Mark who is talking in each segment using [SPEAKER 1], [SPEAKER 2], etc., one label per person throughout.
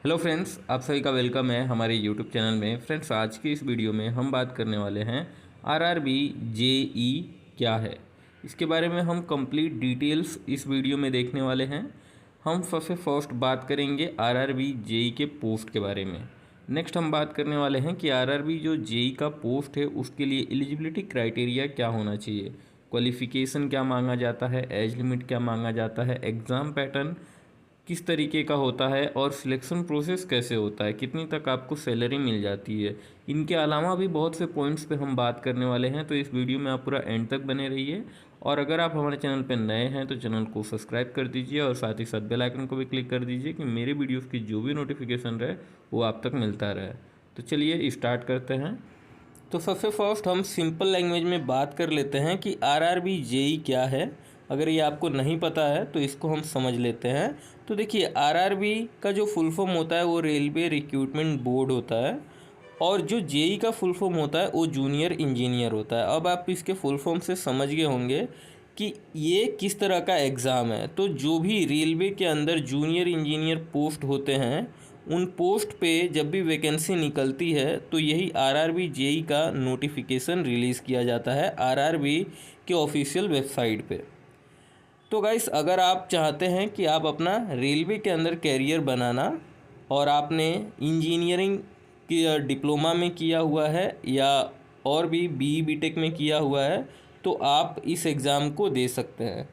[SPEAKER 1] Hello friends, आप सभी का वेलकम है हमारे यूट्यूब चैनल में। फ्रेंड्स, आज की इस वीडियो में हम बात करने वाले हैं आरआरबी जेई क्या है। इसके बारे में हम कंप्लीट डिटेल्स इस वीडियो में देखने वाले हैं। हम सबसे फर्स्ट बात करेंगे आरआरबी जेई के पोस्ट के बारे में। नेक्स्ट हम बात करने वाले हैं कि आरआरबी जो जेई का पोस्ट है उसके लिए एलिजिबिलिटी क्राइटेरिया क्या होना चाहिए, क्वालिफ़िकेशन क्या मांगा जाता है, एज लिमिट क्या मांगा जाता है, एग्ज़ाम पैटर्न किस तरीके का होता है और सिलेक्शन प्रोसेस कैसे होता है, कितनी तक आपको सैलरी मिल जाती है। इनके अलावा भी बहुत से पॉइंट्स पे हम बात करने वाले हैं, तो इस वीडियो में आप पूरा एंड तक बने रहिए। और अगर आप हमारे चैनल पर नए हैं तो चैनल को सब्सक्राइब कर दीजिए और साथ ही साथ बेल आइकन को भी क्लिक कर दीजिए कि मेरे वीडियोज़ की जो भी नोटिफिकेशन रहे वो आप तक मिलता रहे। तो चलिए स्टार्ट करते हैं। तो सबसे फर्स्ट हम सिंपल लैंग्वेज में बात कर लेते हैं कि आरआरबी जेई क्या है। अगर ये आपको नहीं पता है तो इसको हम समझ लेते हैं। तो देखिए, आरआरबी का जो फुल फॉर्म होता है वो रेलवे रिक्रूटमेंट बोर्ड होता है, और जो जेई का फुल फॉर्म होता है वो जूनियर इंजीनियर होता है। अब आप इसके फुल फॉर्म से समझ गए होंगे कि ये किस तरह का एग्ज़ाम है। तो जो भी रेलवे के अंदर जूनियर इंजीनियर पोस्ट होते हैं, उन पोस्ट पे जब भी वैकेंसी निकलती है तो यही आरआरबी जेई का नोटिफिकेशन रिलीज़ किया जाता है आरआरबी के ऑफिशियल वेबसाइट पे। तो गाइस, अगर आप चाहते हैं कि आप अपना रेलवे के अंदर कैरियर बनाना और आपने इंजीनियरिंग की डिप्लोमा में किया हुआ है या और भी बीई बीटेक में किया हुआ है, तो आप इस एग्ज़ाम को दे सकते हैं।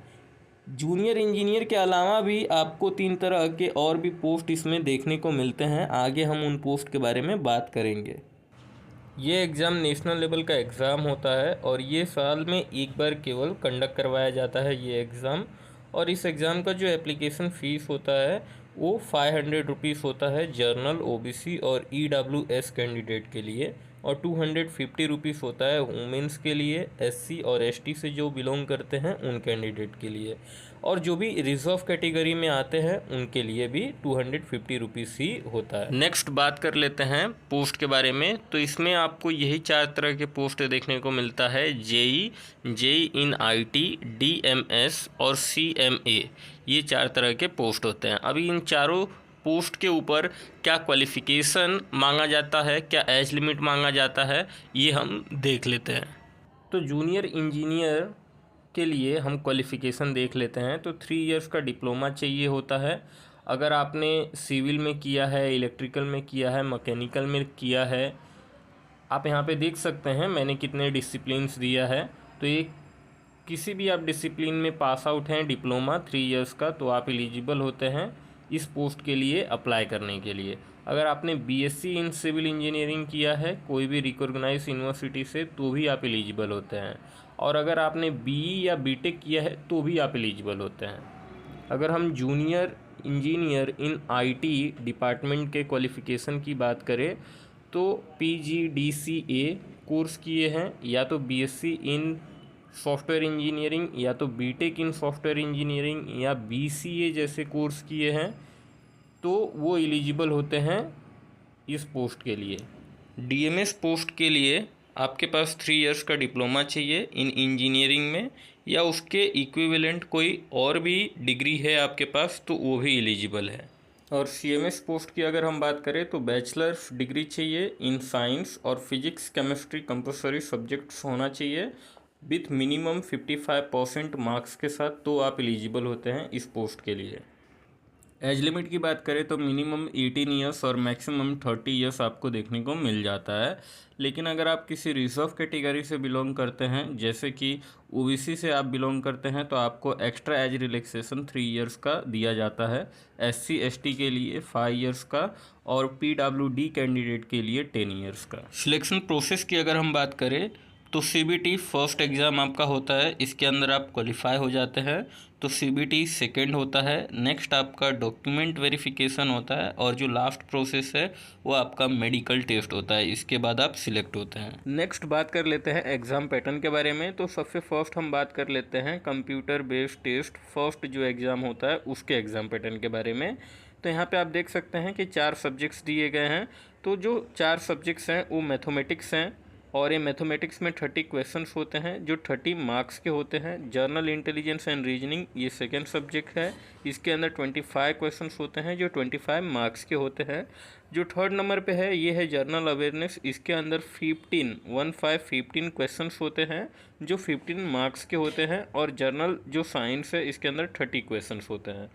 [SPEAKER 1] जूनियर इंजीनियर के अलावा भी आपको 3 तरह के और भी पोस्ट इसमें देखने को मिलते हैं। आगे हम उन पोस्ट के बारे में बात करेंगे। ये एग्ज़ाम नेशनल लेवल का एग्ज़ाम होता है और ये साल में एक बार केवल कंडक्ट करवाया जाता है ये एग्ज़ाम। और इस एग्ज़ाम का जो एप्लीकेशन फ़ीस होता है वो 500 रुपीज़ होता है जर्नल, ओबीसी और ईडब्ल्यूएस कैंडिडेट के लिए, और 250 रुपीज़ होता है वुमेंस के लिए, एससी और एसटी से जो बिलोंग करते हैं उन कैंडिडेट के लिए, और जो भी रिजर्व कैटेगरी में आते हैं उनके लिए भी 250 रुपीज़ ही होता है। नेक्स्ट बात कर लेते हैं पोस्ट के बारे में। तो इसमें आपको यही 4 तरह के पोस्ट देखने को मिलता है: JEE, JEE in IT, DMS और सीएमए। ये 4 तरह के पोस्ट होते हैं। अभी इन चारों पोस्ट के ऊपर क्या क्वालिफ़िकेशन मांगा जाता है, क्या एज लिमिट मांगा जाता है, ये हम देख लेते हैं। तो जूनियर इंजीनियर के लिए हम क्वालिफ़िकेशन देख लेते हैं। तो 3 इयर्स का डिप्लोमा चाहिए होता है। अगर आपने सिविल में किया है, इलेक्ट्रिकल में किया है, मैकेनिकल में किया है, आप यहाँ पे देख सकते हैं मैंने कितने डिसिप्लिन्स दिया है। तो ये किसी भी आप डिसिप्लिन में पास आउट हैं डिप्लोमा 3 इयर्स का, तो आप एलिजिबल होते हैं इस पोस्ट के लिए अप्लाई करने के लिए। अगर आपने बीएससी इन सिविल इंजीनियरिंग किया है कोई भी रिकॉग्नाइज यूनिवर्सिटी से, तो भी आप एलिजिबल होते हैं। और अगर आपने बीई या बीटेक किया है तो भी आप एलिजिबल होते हैं। अगर हम junior engineer in IT department के क्वालिफ़िकेशन की बात करें तो पीजीडीसीए कोर्स किए हैं, या तो बीएससी इन सॉफ्टवेयर इंजीनियरिंग, या तो बीटेक इन सॉफ्टवेयर इंजीनियरिंग, या बीसीए जैसे कोर्स किए हैं, तो वो एलिजिबल होते हैं इस पोस्ट के लिए। डीएमएस पोस्ट के लिए आपके पास 3 इयर्स का डिप्लोमा चाहिए इन इंजीनियरिंग में, या उसके इक्विवेलेंट कोई और भी डिग्री है आपके पास तो वो भी एलिजिबल है। और सीएमएस पोस्ट की अगर हम बात करें तो बैचलर्स डिग्री चाहिए इन साइंस और फिजिक्स केमिस्ट्री कंपलसरी सब्जेक्ट्स होना चाहिए विथ मिनिमम 55% मार्क्स के साथ, तो आप एलिजिबल होते हैं इस पोस्ट के लिए। एज लिमिट की बात करें तो मिनिमम 18 ईयर्स और मैक्सिमम 30 ईयर्स आपको देखने को मिल जाता है। लेकिन अगर आप किसी रिजर्व कैटेगरी से बिलोंग करते हैं, जैसे कि ओबीसी से आप बिलोंग करते हैं, तो आपको एक्स्ट्रा एज रिलैक्सेशन 3 इयर्स का दिया जाता है। एससी एसटी के लिए 5 इयर्स का, और पीडब्ल्यूडी कैंडिडेट के लिए 10 इयर्स का। सिलेक्शन प्रोसेस की अगर हम बात करें तो सीबीटी फर्स्ट एग्ज़ाम आपका होता है, इसके अंदर आप क्वालिफाई हो जाते हैं तो सीबीटी सेकंड होता है। नेक्स्ट आपका डॉक्यूमेंट वेरिफिकेशन होता है, और जो लास्ट प्रोसेस है वो आपका मेडिकल टेस्ट होता है। इसके बाद आप सिलेक्ट होते हैं। नेक्स्ट बात कर लेते हैं एग्ज़ाम पैटर्न के बारे में। तो सबसे फर्स्ट हम बात कर लेते हैं कंप्यूटर बेस्ड टेस्ट फर्स्ट जो एग्ज़ाम होता है उसके एग्ज़ाम पैटर्न के बारे में। तो यहाँ पे आप देख सकते हैं कि 4 सब्जेक्ट्स दिए गए हैं। तो जो 4 सब्जेक्ट्स हैं वो मैथमेटिक्स हैं, और ये मैथमेटिक्स में 30 क्वेश्चंस होते हैं जो 30 मार्क्स के होते हैं। जर्नल इंटेलिजेंस एंड रीजनिंग ये सेकेंड सब्जेक्ट है, इसके अंदर 25 क्वेश्चंस होते हैं जो 25 मार्क्स के होते हैं। जो थर्ड नंबर पे है ये है जर्नल अवेयरनेस, इसके अंदर 15 क्वेश्चंस होते हैं जो 15 मार्क्स के होते हैं। और जर्नल जो साइंस है इसके अंदर 30 क्वेश्चंस होते हैं।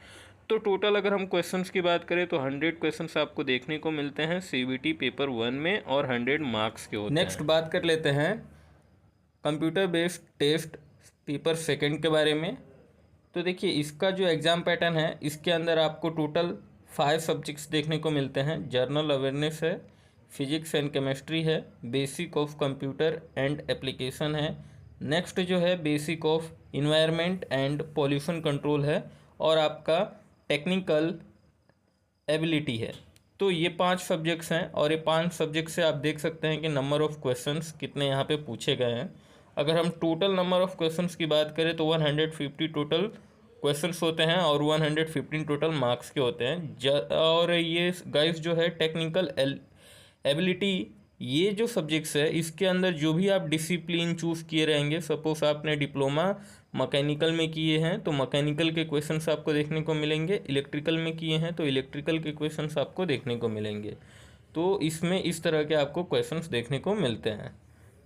[SPEAKER 1] तो टोटल अगर हम क्वेश्चंस की बात करें तो 100 क्वेश्चंस आपको देखने को मिलते हैं CBT पेपर 1 में और 100 मार्क्स के होते हैं। नेक्स्ट बात कर लेते हैं computer based test paper second के बारे में। तो देखिए इसका जो एग्ज़ाम पैटर्न है इसके अंदर आपको टोटल 5 सब्जेक्ट्स देखने को मिलते हैं। जर्नल अवेयरनेस है, फिजिक्स एंड केमिस्ट्री है, basic of computer and application है, नेक्स्ट जो है basic of environment and pollution control है, और आपका टेक्निकल एबिलिटी है। तो ये 5 सब्जेक्ट्स हैं और ये 5 सब्जेक्ट से आप देख सकते हैं कि नंबर ऑफ़ क्वेश्चंस कितने यहाँ पे पूछे गए हैं। अगर हम टोटल नंबर ऑफ़ क्वेश्चंस की बात करें तो 150 टोटल क्वेश्चंस होते हैं और 115 टोटल मार्क्स के होते हैं। और ये गाइस जो है टेक्निकल एबिलिटी, ये जो सब्जेक्ट्स है इसके अंदर जो भी आप डिसिप्लिन चूज़ किए रहेंगे, सपोज आपने डिप्लोमा मैकेनिकल में किए हैं तो मैकेनिकल के क्वेश्चंस आपको देखने को मिलेंगे, इलेक्ट्रिकल में किए हैं तो इलेक्ट्रिकल के क्वेश्चंस आपको देखने को मिलेंगे। तो इसमें इस तरह के आपको क्वेश्चंस देखने को मिलते हैं।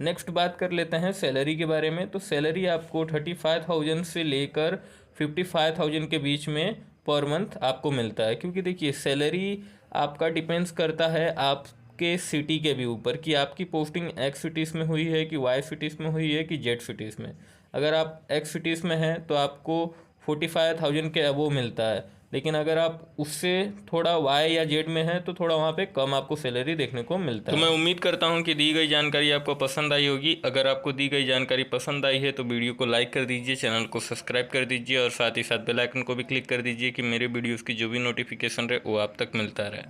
[SPEAKER 1] नेक्स्ट बात कर लेते हैं सैलरी के बारे में। तो सैलरी आपको 35,000 से लेकर 55,000 के बीच में पर मंथ आपको मिलता है, क्योंकि देखिए सैलरी आपका डिपेंड्स करता है आपके सिटी के भी ऊपर कि आपकी पोस्टिंग एक्स सिटीज़ में हुई है कि वाई सिटीज़ में हुई है कि जेड सिटीज़ में। अगर आप एक्स सिटीज़ में हैं तो आपको 45,000 के अबोव मिलता है, लेकिन अगर आप उससे थोड़ा वाई या जेड में हैं तो थोड़ा वहाँ पे कम आपको सैलरी देखने को मिलता है। तो मैं उम्मीद करता हूँ कि दी गई जानकारी आपको पसंद आई होगी। अगर आपको दी गई जानकारी पसंद आई है तो वीडियो को लाइक कर दीजिए, चैनल को सब्सक्राइब कर दीजिए और साथ ही साथ बेल आइकन को भी क्लिक कर दीजिए कि मेरे वीडियोज़ की जो भी नोटिफिकेशन रहे वो आप तक मिलता रहे।